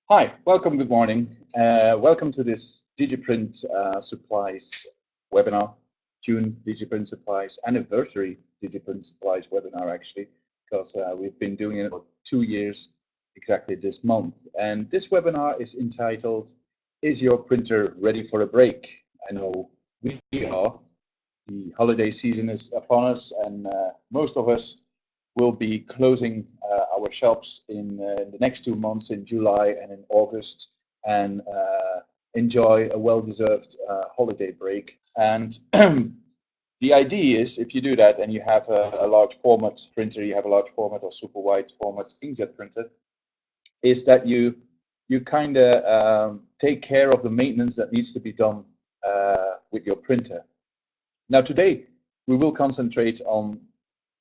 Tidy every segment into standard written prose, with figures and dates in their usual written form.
Hi, welcome, good morning. Welcome to this DigiPrint Supplies webinar, June DigiPrint Supplies anniversary DigiPrint Supplies webinar actually, because we've been doing it for 2 years exactly this month. And this webinar is entitled, Is Your Printer Ready for a Break? I know we are. The holiday season is upon us and most of us will be closing our shops in the next 2 months, in July and in August, and enjoy a well-deserved holiday break. And the idea is, if you do that and you have a large format printer, you have a large format or super wide format inkjet printer, is that you kind of take care of the maintenance that needs to be done with your printer. Now today we will concentrate on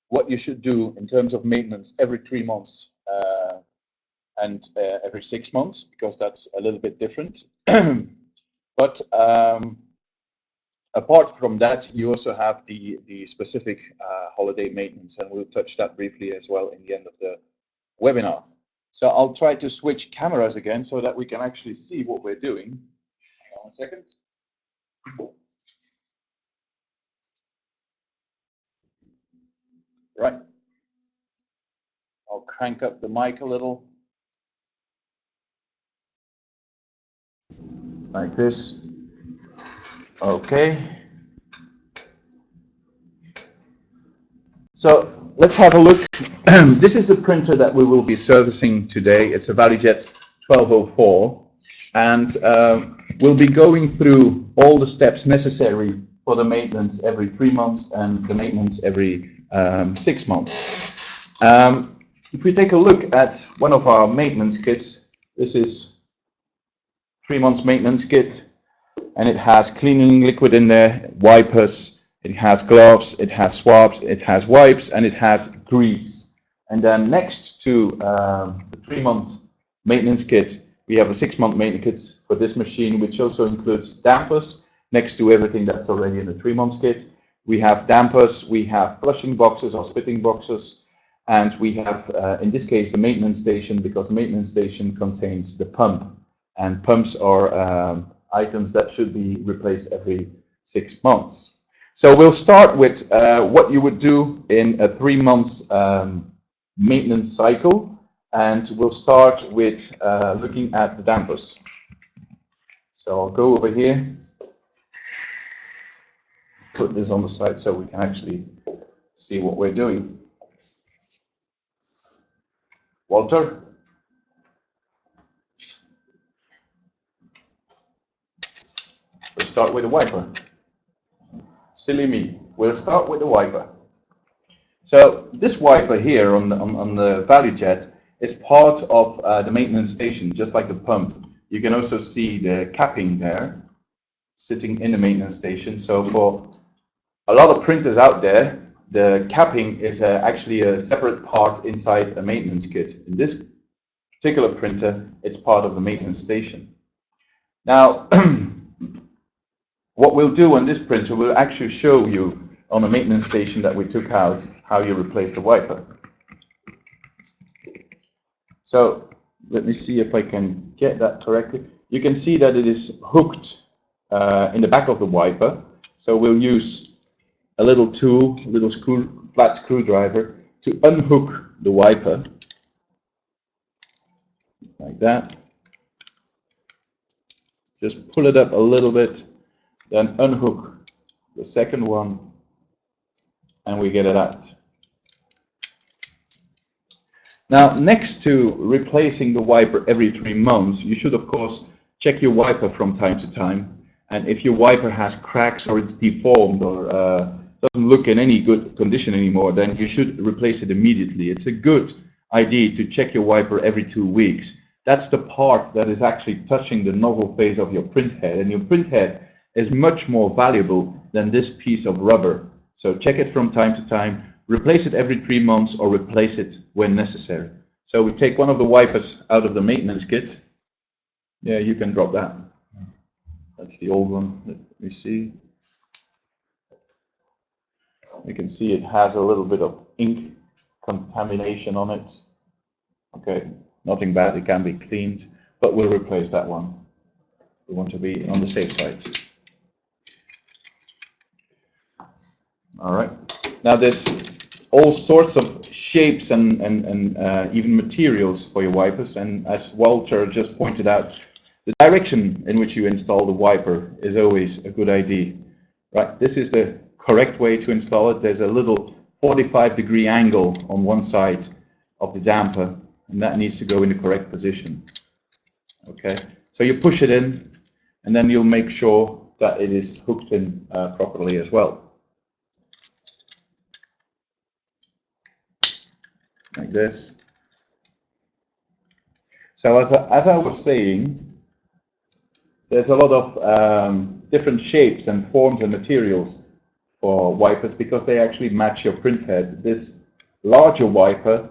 what you should do in terms of maintenance every 3 months and every 6 months, because that's a little bit different. But apart from that, you also have the specific holiday maintenance, and we'll touch that briefly as well in the end of the webinar. So I'll try to switch cameras again so that we can actually see what we're doing. Hang on a second. Right. I'll crank up the mic a little. Like this. Okay. So let's have a look. This is the printer that we will be servicing today. It's a ValueJet 1204, and we'll be going through all the steps necessary for the maintenance every 3 months and the maintenance every 6 months. If we take a look at one of our maintenance kits, this is 3 months maintenance kit, and it has cleaning liquid in there, wipers, it has gloves, it has swabs, it has wipes, and it has grease. And then next to the 3-month maintenance kit, we have a 6-month maintenance kit for this machine, which also includes dampers next to everything that's already in the 3-month kit. We have dampers, we have flushing boxes or spitting boxes, and we have, in this case, the maintenance station, because the maintenance station contains the pump, and pumps are items that should be replaced every 6 months. So we'll start with what you would do in a 3 months maintenance cycle, and we'll start with looking at the dampers. So I'll go over here, put this on the side so we can actually see what we're doing. Walter? We'll start with the wiper. Silly me. We'll start with the wiper. So this wiper here on the ValueJet is part of the maintenance station, just like the pump. You can also see the capping there, sitting in the maintenance station. So for a lot of printers out there, the capping is actually a separate part inside a maintenance kit. In this particular printer, it's part of the maintenance station. Now, what we'll do on this printer, we'll actually show you on a maintenance station that we took out how you replace the wiper. So let me see if I can get that correctly. You can see that it is hooked in the back of the wiper. So we'll use a little tool, a little flat screwdriver to unhook the wiper, like that. Just pull it up a little bit, then unhook the second one, and we get it out. Now, next to replacing the wiper every 3 months, you should of course check your wiper from time to time. And if your wiper has cracks or it's deformed or doesn't look in any good condition anymore, then you should replace it immediately. It's a good idea to check your wiper every 2 weeks. That's the part that is actually touching the nozzle face of your print head, and your print head is much more valuable than this piece of rubber. So check it from time to time, replace it every 3 months, or replace it when necessary. So we take one of the wipers out of the maintenance kit. Yeah, you can drop that. That's the old one. Let me see. You can see it has a little bit of ink contamination on it. Okay, nothing bad, it can be cleaned. but we'll replace that one. We want to be on the safe side. All right. Now there's all sorts of shapes and even materials for your wipers, and as Walter just pointed out, the direction in which you install the wiper is always a good idea. Right, this is the correct way to install it. There's a little 45-degree angle on one side of the damper, and that needs to go in the correct position. Okay, so you push it in, and then you'll make sure that it is hooked in properly as well. Like this. So as I was saying, there's a lot of different shapes and forms and materials for wipers because they actually match your print head. This larger wiper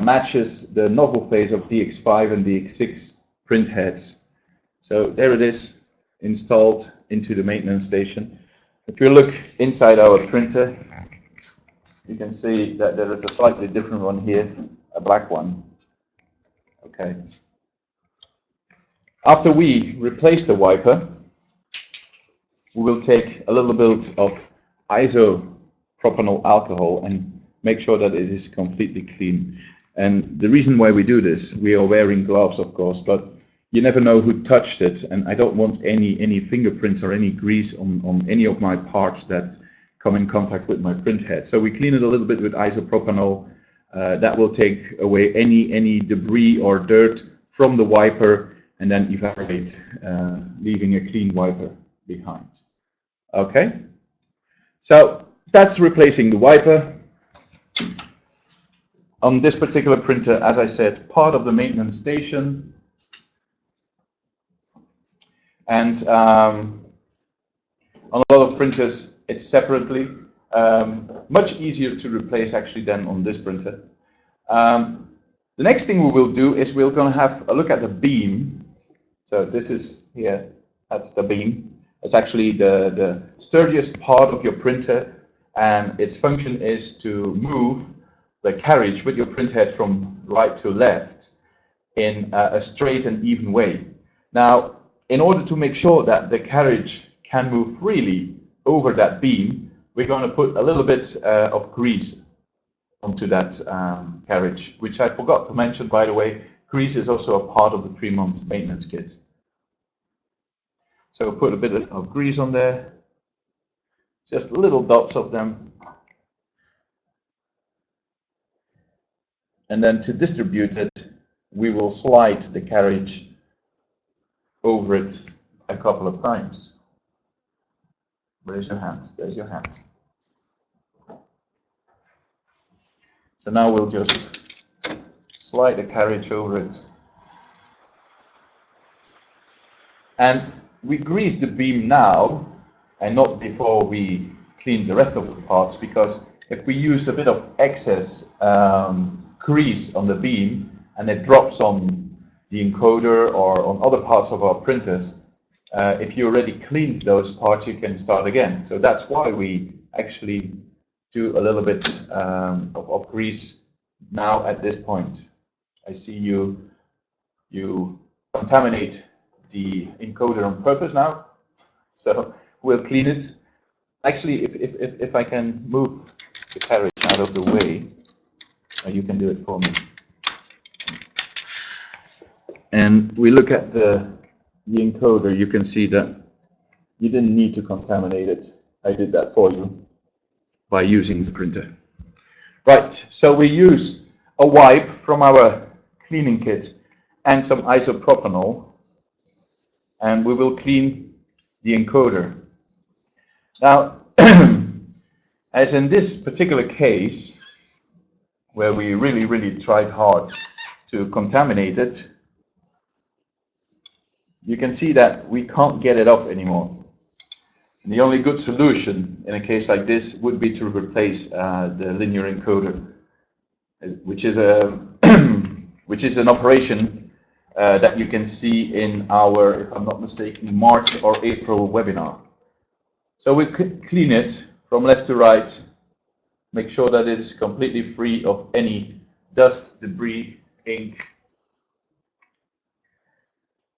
matches the nozzle face of DX5 and DX6 print heads. So there it is, installed into the maintenance station. If you look inside our printer, you can see that there is a slightly different one here, a black one. Okay. After we replace the wiper, we will take a little bit of isopropyl alcohol and make sure that it is completely clean. And the reason why we do this, we are wearing gloves, of course, but you never know who touched it, and I don't want any fingerprints or any grease on any of my parts that come in contact with my print head. So we clean it a little bit with isopropyl. That will take away any debris or dirt from the wiper and then evaporate, leaving a clean wiper behind. Okay, so that's replacing the wiper. On this particular printer, as I said, part of the maintenance station. And on a lot of printers, it's separately. Much easier to replace actually than on this printer. The next thing we will do is we're going to have a look at the beam. So this is here, that's the beam. It's actually the sturdiest part of your printer, and its function is to move the carriage with your print head from right to left in a straight and even way. Now, in order to make sure that the carriage can move freely over that beam, we're going to put a little bit of grease onto that carriage, which I forgot to mention, by the way. Grease is also a part of the 3-month maintenance kit. So put a bit of grease on there, just little dots of them. And then to distribute it, we will slide the carriage over it a couple of times. Where's your hand? There's your hand. So now we'll just slide the carriage over it. And we grease the beam now and not before we clean the rest of the parts, because if we used a bit of excess grease on the beam and it drops on the encoder or on other parts of our printers, if you already cleaned those parts, you can start again. So that's why we actually do a little bit of grease now at this point. I see you contaminate the encoder on purpose now, so we'll clean it. Actually, if I can move the carriage out of the way, you can do it for me. And we look at the encoder, you can see that you didn't need to contaminate it. I did that for you by using the printer. Right, so we use a wipe from our cleaning kit and some isopropyl, and we will clean the encoder. Now, as in this particular case, where we really tried hard to contaminate it, you can see that we can't get it off anymore. And the only good solution in a case like this would be to replace the linear encoder, which is an operation that you can see in our, if I'm not mistaken, March or April webinar. So we could clean it from left to right, make sure that it is completely free of any dust, debris, ink.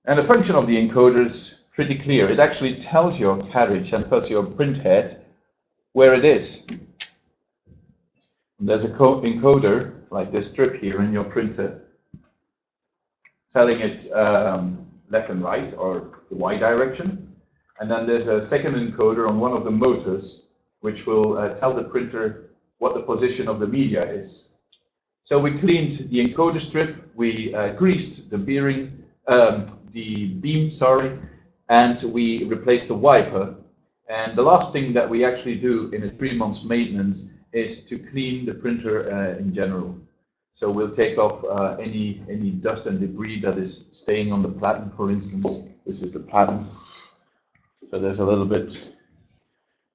And the function of the encoder is pretty clear. It actually tells your carriage and thus your print head where it is. And there's a encoder, like this strip here in your printer, telling it left and right, or the Y direction. And then there's a second encoder on one of the motors, which will tell the printer what the position of the media is. So we cleaned the encoder strip, we greased the beam, and we replaced the wiper. And the last thing that we actually do in a 3-month maintenance is to clean the printer in general. So we'll take off any dust and debris that is staying on the platen, for instance. This is the platen. So there's a little bit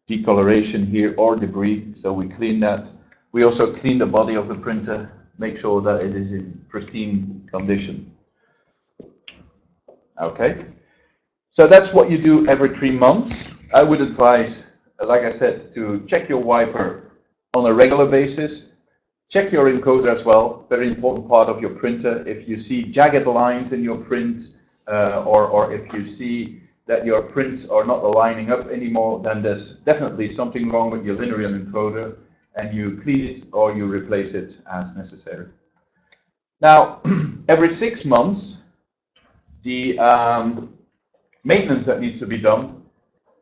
decoloration here or debris, so we clean that. We also clean the body of the printer, make sure that it is in pristine condition. Okay, so that's what you do every 3 months. I would advise, like I said, to check your wiper on a regular basis. Check your encoder as well, very important part of your printer. If you see jagged lines in your print, or if you see that your prints are not aligning up anymore, then there's definitely something wrong with your linear encoder, and you clean it or you replace it as necessary. Now, every 6 months, the maintenance that needs to be done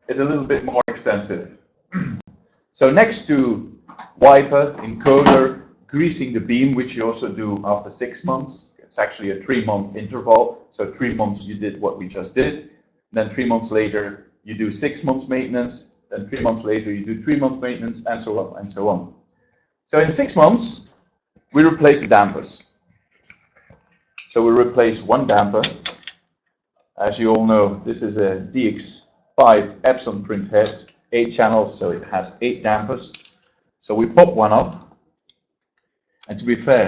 is a little bit more extensive. So next to wiper, encoder, greasing the beam, which you also do after 6 months, it's actually a 3-month interval. So 3 months you did what we just did. Then 3 months later, you do 6 months maintenance. Then 3 months later, you do 3 months maintenance, and so on and so on. So in 6 months, we replace the dampers. So we replace one damper. As you all know, this is a DX5 Epson print head, 8 channels, so it has 8 dampers. So we pop one off. And to be fair,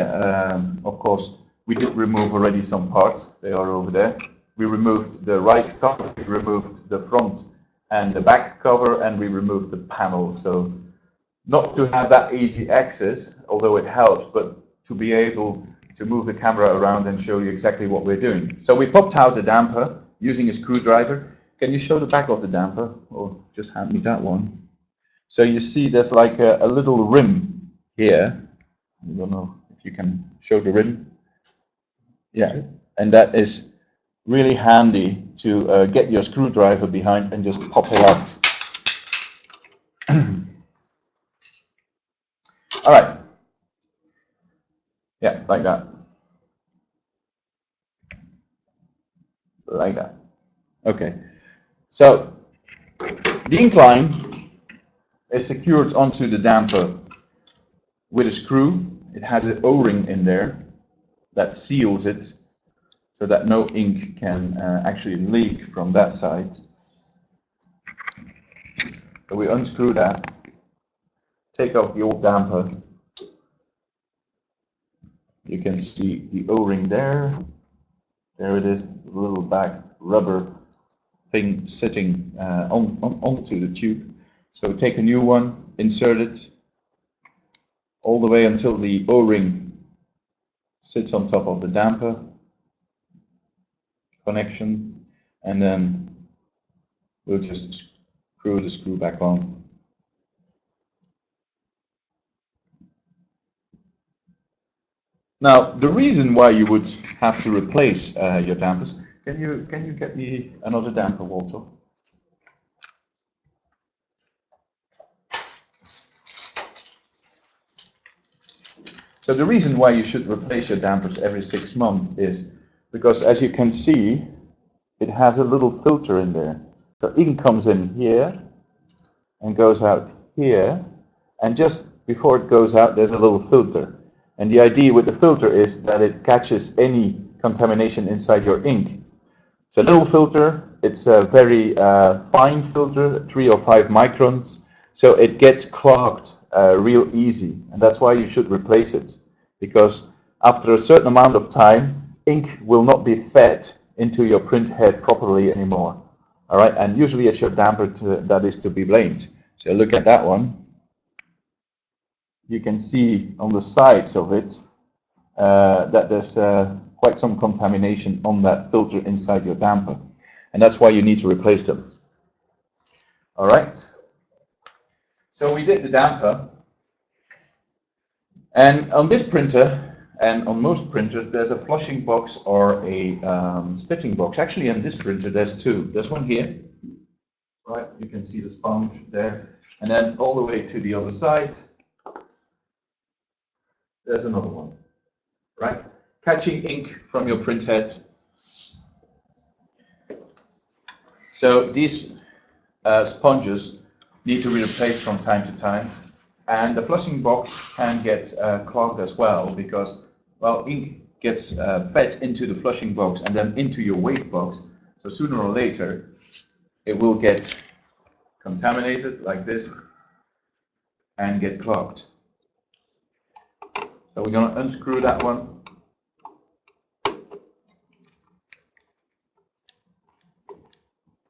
of course, we did remove already some parts. They are over there. We removed the right cover, we removed the front and the back cover, and we removed the panel. So not to have that easy access, although it helps, but to be able to move the camera around and show you exactly what we're doing. So we popped out the damper using a screwdriver. Can you show the back of the damper? Or just hand me that one. So you see there's like a little rim here. I don't know if you can show the rim. Yeah, and that is really handy to get your screwdriver behind and just pop it out. All right. Yeah, like that. Like that. Okay. So the incline is secured onto the damper with a screw. It has an O-ring in there that seals it, so that no ink can actually leak from that side. So we unscrew that, take off the old damper. You can see the O-ring there. There it is, the little back rubber thing sitting onto the tube. So take a new one, insert it all the way until the O-ring sits on top of the damper connection, and then we'll just screw the screw back on. Now, the reason why you would have to replace your dampers, can you get me another damper, Walter? So the reason why you should replace your dampers every 6 months is because, as you can see, it has a little filter in there. So ink comes in here and goes out here, and just before it goes out, there's a little filter. And the idea with the filter is that it catches any contamination inside your ink. It's a little filter, it's a very fine filter, 3 or 5 microns, so it gets clogged real easy, and that's why you should replace it, because after a certain amount of time, ink will not be fed into your print head properly anymore. All right, and usually it's your damper that is to be blamed. So look at that one. You can see on the sides of it that there's quite some contamination on that filter inside your damper. And that's why you need to replace them. All right. So we did the damper. And on this printer, and on most printers, there's a flushing box or a spitting box. Actually, on this printer, there's two. There's one here, right? You can see the sponge there. And then all the way to the other side, there's another one, right? Catching ink from your print head. So these sponges need to be replaced from time to time. And the flushing box can get clogged as well because, well, ink gets fed into the flushing box and then into your waste box. So sooner or later, it will get contaminated like this and get clogged. So we're going to unscrew that one.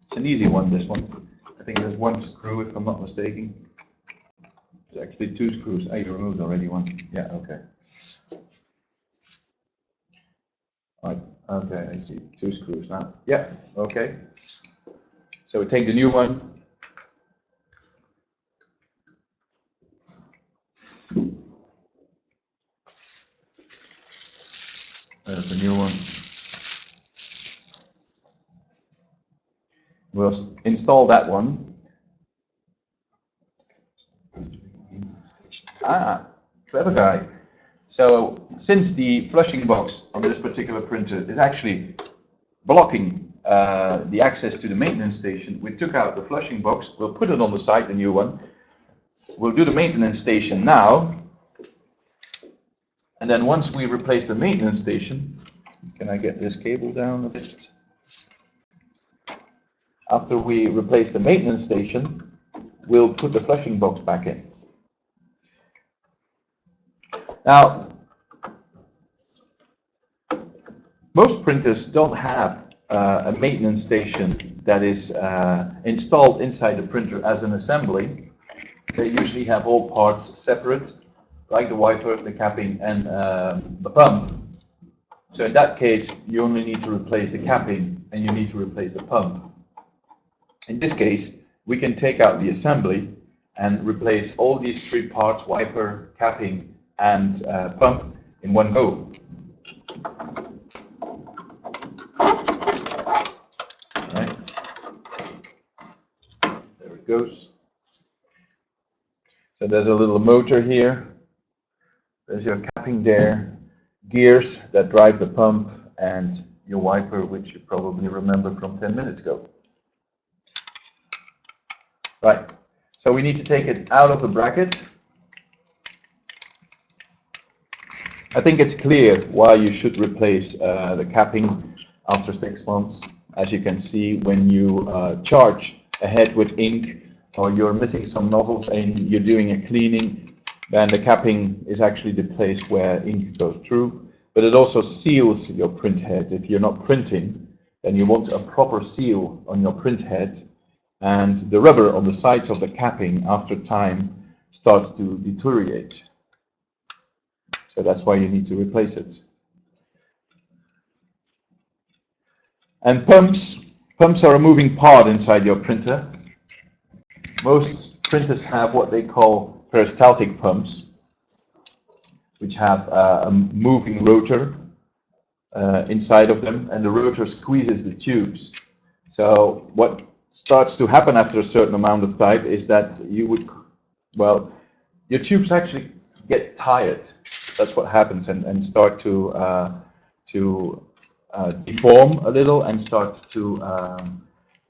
It's an easy one, this one. I think there's one screw, if I'm not mistaken. There's actually two screws. Oh, you removed already one. Yeah, okay. Right, okay, I see. Two screws now. Yeah, okay. So we take the new one. There's the new one. We'll install that one. Ah, clever guy. So since the flushing box on this particular printer is actually blocking the access to the maintenance station, we took out the flushing box. We'll put it on the side, the new one. We'll do the maintenance station now. And then once we replace the maintenance station, can I get this cable down a bit? After we replace the maintenance station, we'll put the flushing box back in. Now, most printers don't have a maintenance station that is installed inside the printer as an assembly. They usually have all parts separate, like the wiper, the capping, and the pump. So in that case, you only need to replace the capping and you need to replace the pump. In this case, we can take out the assembly and replace all these three parts, wiper, capping, and pump, in one go. Right. There it goes. So there's a little motor here. There's your capping there, gears that drive the pump, and your wiper, which you probably remember from 10 minutes ago. Right, so we need to take it out of the bracket. I think it's clear why you should replace the capping after 6 months. As you can see, when you charge a head with ink, or you're missing some nozzles and you're doing a cleaning, then the capping is actually the place where ink goes through. But it also seals your print head. If you're not printing, then you want a proper seal on your print head. And the rubber on the sides of the capping, after time, starts to deteriorate. So that's why you need to replace it. And pumps are a moving part inside your printer. Most printers have what they call peristaltic pumps, which have a moving rotor inside of them, and the rotor squeezes the tubes. So what starts to happen after a certain amount of time is that your tubes actually get tired. That's what happens, and start to deform a little and start to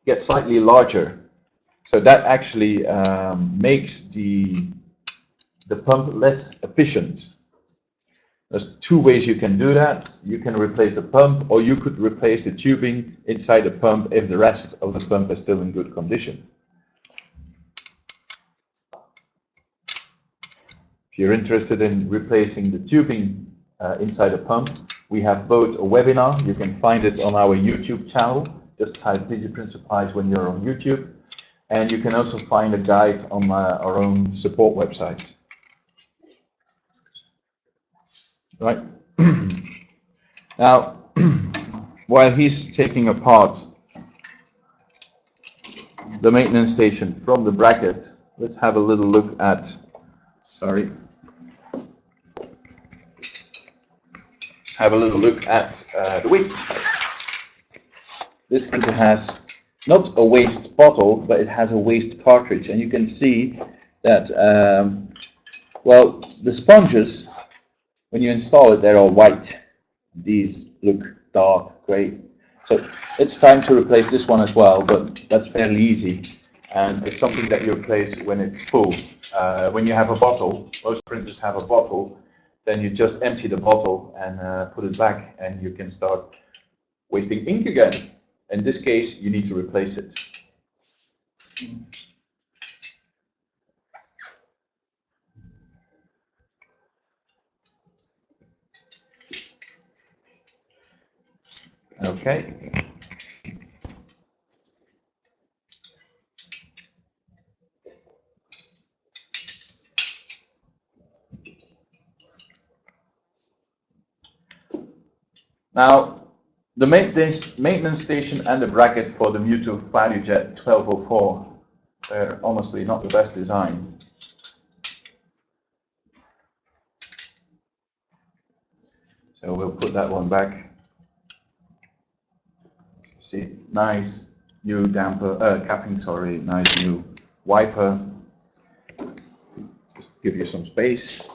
get slightly larger. So that actually makes the pump less efficient. There's two ways you can do that. You can replace the pump, or you could replace the tubing inside the pump if the rest of the pump is still in good condition. If you're interested in replacing the tubing inside a pump, we have both a webinar. You can find it on our YouTube channel. Just type DigiPrint Supplies when you're on YouTube. And you can also find a guide on our own support website. Right. Now, while he's taking apart the maintenance station from the bracket, let's have a little look at, the waste. This printer has not a waste bottle, but it has a waste cartridge, and you can see that, well, the sponges, when you install it, they're all white. These look dark grey. So it's time to replace this one as well, but that's fairly easy. And it's something that you replace when it's full. When you have a bottle, most printers have a bottle, then you just empty the bottle and put it back, and you can start wasting ink again. In this case, you need to replace it. Okay. Now, the maintenance station and the bracket for the Mewtwo ValueJet 1204, they're honestly not the best design. So we'll put that one back. See, nice new nice new wiper. Just give you some space.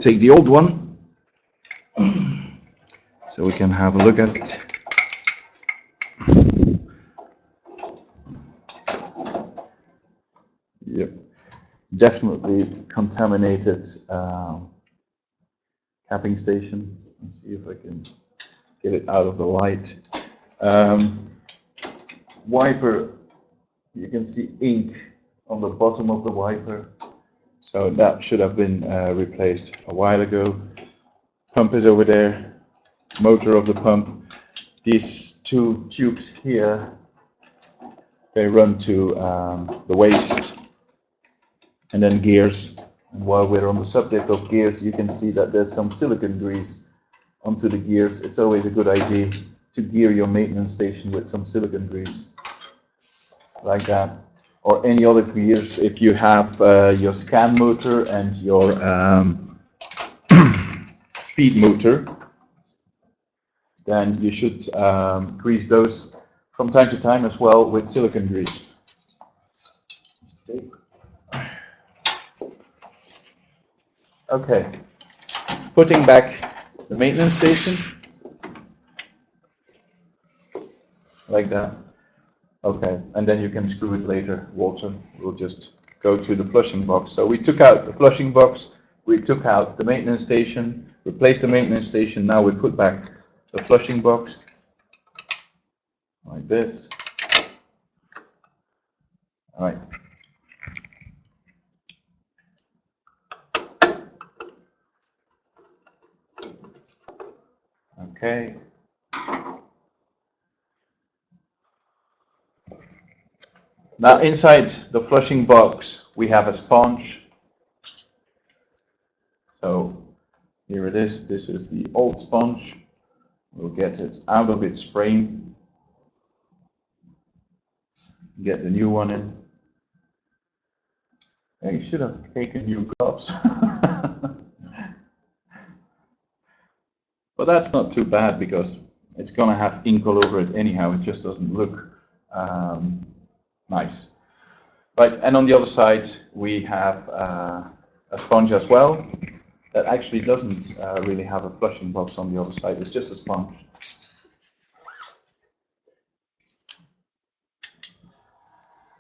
Take the old one, so we can have a look at it. Yep, definitely contaminated capping station. Let's see if I can get it out of the light. Wiper, you can see ink on the bottom of the wiper. So that should have been replaced a while ago. Pump is over there, motor of the pump. These two tubes here, they run to the waste, and then gears. And while we're on the subject of gears, you can see that there's some silicone grease onto the gears. It's always a good idea to gear your maintenance station with some silicone grease, like that. Or any other gears. If you have your scan motor and your feed motor, then you should grease those from time to time as well with silicone grease. Okay, putting back the maintenance station, like that. Okay, and then you can screw it later. Water will just go to the flushing box. So we took out the flushing box, we took out the maintenance station, replaced the maintenance station. Now we put back the flushing box, like this. All right. Okay. Now inside the flushing box we have a sponge. So here it is. This is the old sponge. We'll get it out of its frame. Get the new one in. And you should have taken new gloves. But that's not too bad because it's going to have ink all over it anyhow. It just doesn't look nice. Right, and on the other side we have a sponge as well that actually doesn't really have a flushing box on the other side. It's just a sponge.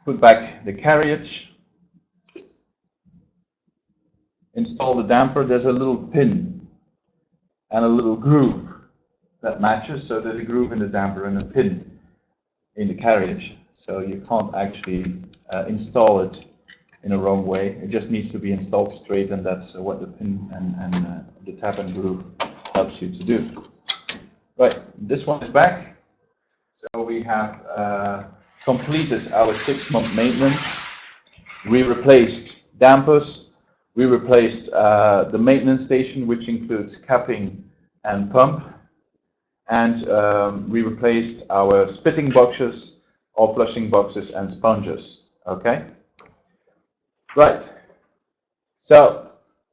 Put back the carriage. Install the damper. There's a little pin and a little groove that matches. So there's a groove in the damper and a pin in the carriage. So you can't actually install it in a wrong way. It just needs to be installed straight, and that's what the pin and the tap and groove helps you to do. Right, this one is back. So we have completed our 6-month maintenance. We replaced dampers. We replaced the maintenance station, which includes capping and pump. And we replaced our spitting boxes, or flushing boxes and sponges. Okay? Right. So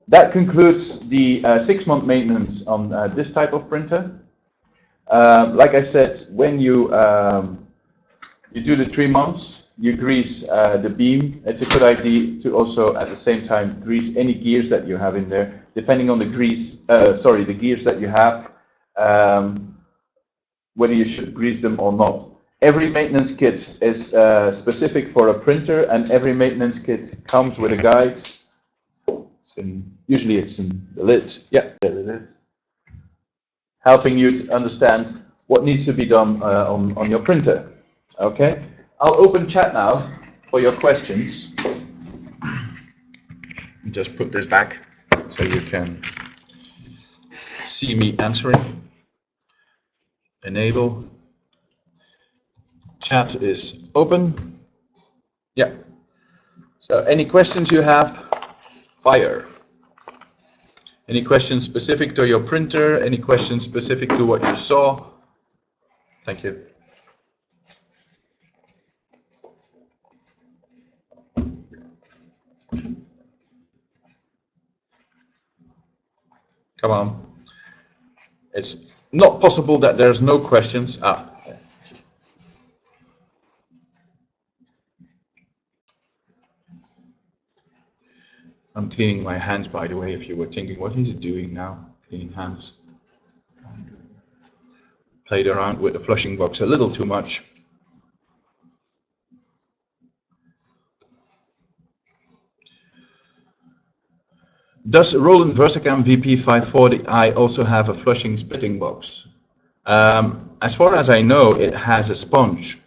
that concludes the 6-month maintenance on this type of printer. Like I said, when you do the 3 months, you grease the beam. It's a good idea to also at the same time grease any gears that you have in there, depending on the the gears that you have, whether you should grease them or not. Every maintenance kit is specific for a printer, and every maintenance kit comes with a guide. Usually it's in the lid. Yeah, there it is. Helping you to understand what needs to be done on your printer. Okay, I'll open chat now for your questions. Just put this back so you can see me answering. Enable. Chat is open. Yeah. So any questions you have, fire. Any questions specific to your printer? Any questions specific to what you saw? Thank you. Come on. It's not possible that there's no questions. I'm cleaning my hands, by the way, if you were thinking, what is it doing now? Cleaning hands. Played around with the flushing box a little too much. Does Roland Versacam VP540i also have a flushing spitting box? As far as I know, it has a sponge.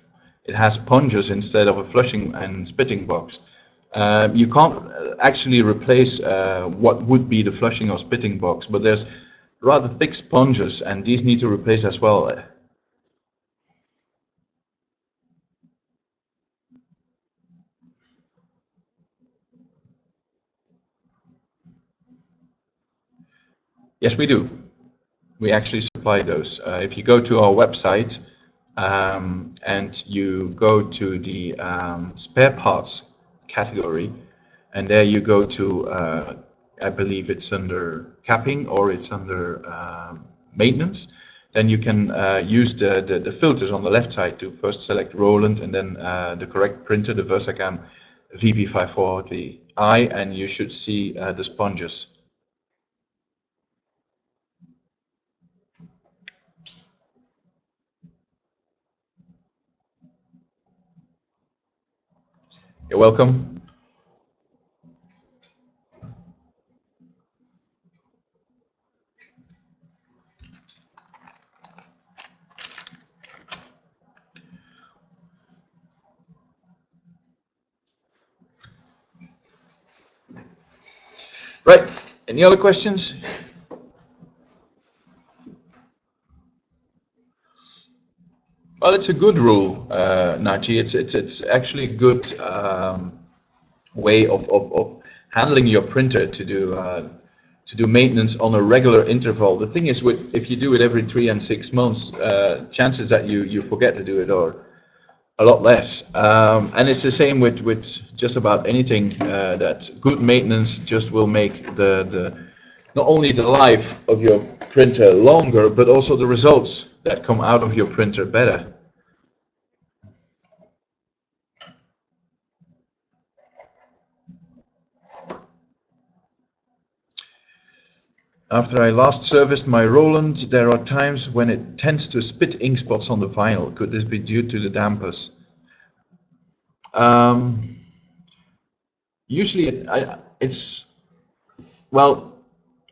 It has sponges instead of a flushing and spitting box. You can't actually replace what would be the flushing or spitting box, but there's rather thick sponges, and these need to replace as well. Yes, we do. We actually supply those. If you go to our website and you go to the spare parts category, and there you go to, I believe it's under capping or it's under maintenance, then you can use the filters on the left side to first select Roland and then the correct printer, the Versacam VP540i, and you should see the sponges. You're welcome. Right, any other questions? Well, it's a good rule, Naji. It's actually a good way of handling your printer to do maintenance on a regular interval. The thing is, if you do it every 3 and 6 months, chances that you forget to do it are a lot less. And it's the same with just about anything. That good maintenance just will make not only the life of your printer longer, but also the results that come out of your printer better. After I last serviced my Roland, there are times when it tends to spit ink spots on the vinyl. Could this be due to the dampers? Usually it's, well,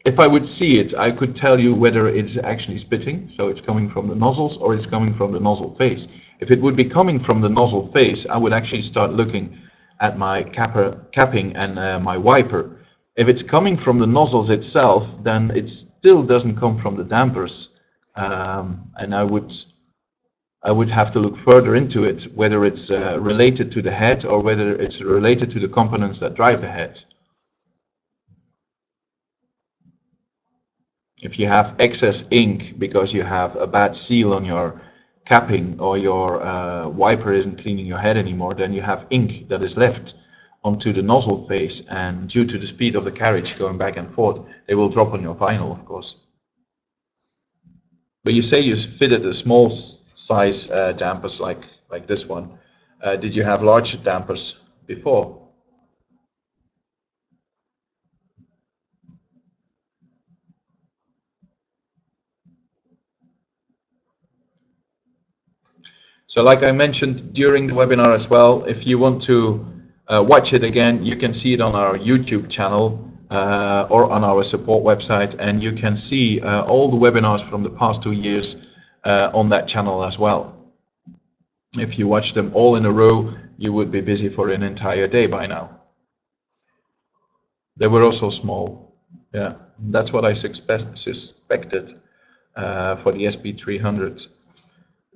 if I would see it, I could tell you whether it's actually spitting, so it's coming from the nozzles, or it's coming from the nozzle face. If it would be coming from the nozzle face, I would actually start looking at my capping and my wiper. If it's coming from the nozzles itself, then it still doesn't come from the dampers, and I would have to look further into it, whether it's related to the head or whether it's related to the components that drive the head. If you have excess ink because you have a bad seal on your capping, or your wiper isn't cleaning your head anymore, then you have ink that is left onto the nozzle face, and due to the speed of the carriage going back and forth, they will drop on your vinyl, of course. But you say you fitted a small size dampers like this one. Did you have large dampers before? So like I mentioned during the webinar as well, if you want to watch it again, you can see it on our YouTube channel or on our support website, and you can see all the webinars from the past 2 years on that channel as well. If you watch them all in a row, you would be busy for an entire day by now. They were also small. Yeah, that's what I suspected for the SP300.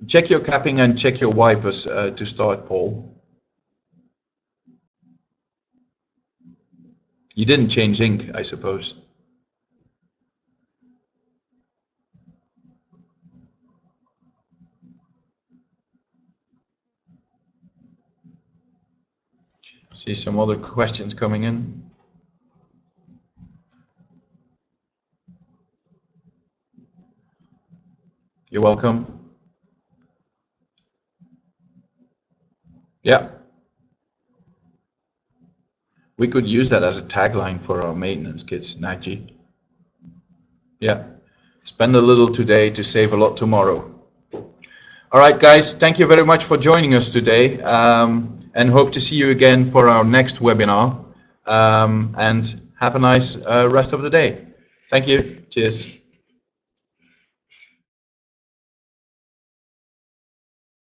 Check your capping and check your wipers to start, Paul. You didn't change ink, I suppose. See some other questions coming in. You're welcome. Yeah. We could use that as a tagline for our maintenance kits, Naji. Yeah. Spend a little today to save a lot tomorrow. All right, guys, thank you very much for joining us today, and hope to see you again for our next webinar. And have a nice rest of the day. Thank you. Cheers.